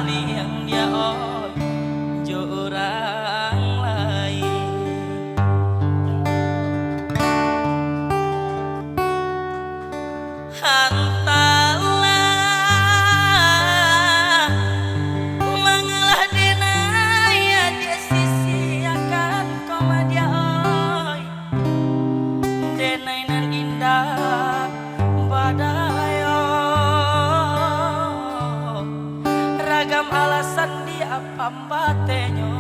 sani yang dia jo orang lain. Hantalah mengalah denaya dia sia-siakan koma dia denai nan indah badayo ragam alasan dia pambatenyo.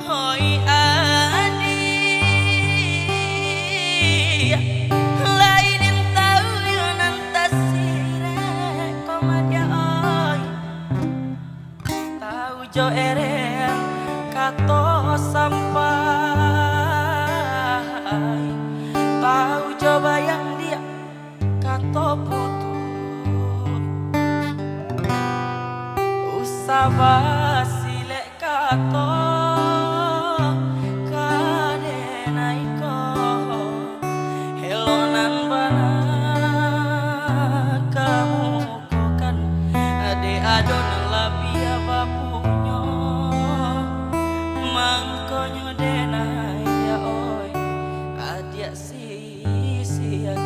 Hoi adi lainin tahu yo nantasire koma dia tahu jo eren kato sampai tahu coba yang dia kato putus usaba silek kato kadenaiko helonan bana kamu kokan ade adon labia bapunyo mangkonyo denai dia oi adia sia-siakan.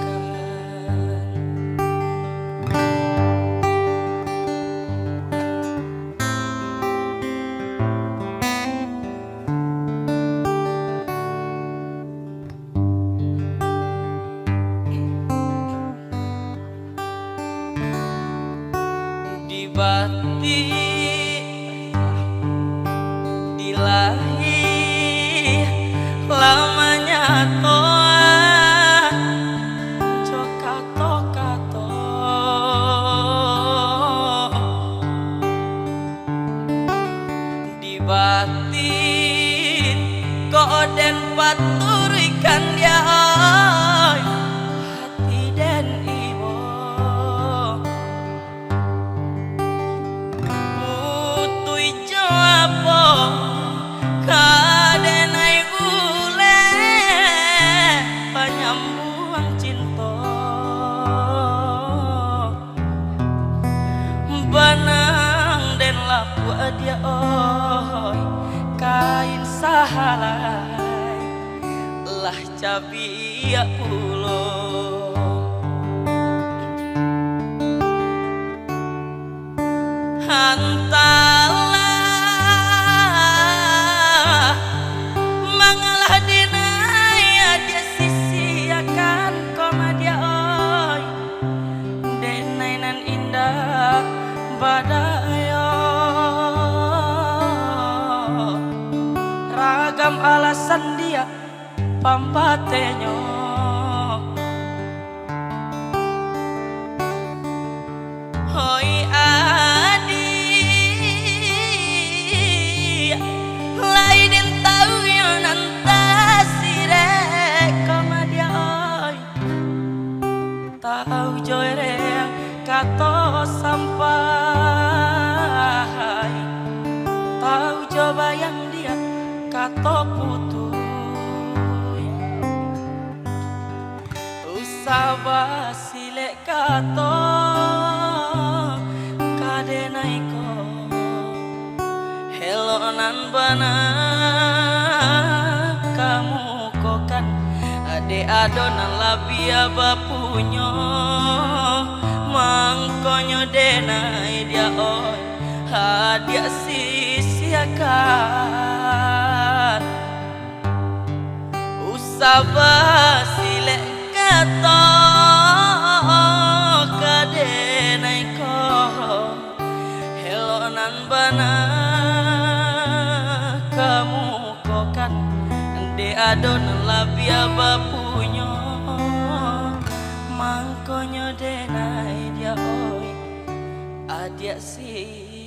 Di bati dilahi lamanya toa cokato-kato di batin kok den paturikan dia hati den iwo putui japo kadenai gule panyambuang cinta banang den lapu dia oi kain sahalai lah cabia pulo hantalah mengalah denaya dia sia-siakan koma dia oi denai nan indah badayo ragam alasan dia pampatenyo. Hoi adi lainin tahu yo nantasire koma dia oi tahu joere kato sampai tahu coba yang dia kato putus usaba silek kato kadenaiko helonan bana kamu kokan ade adonan labia bapunyo mangkonyo denai dia oi hadia sia-siakan usaba silek kato kadenaiko helonan bana kamu kokan de adon labia bapunyo mangkonyo denai dia oi adia sia-siakan.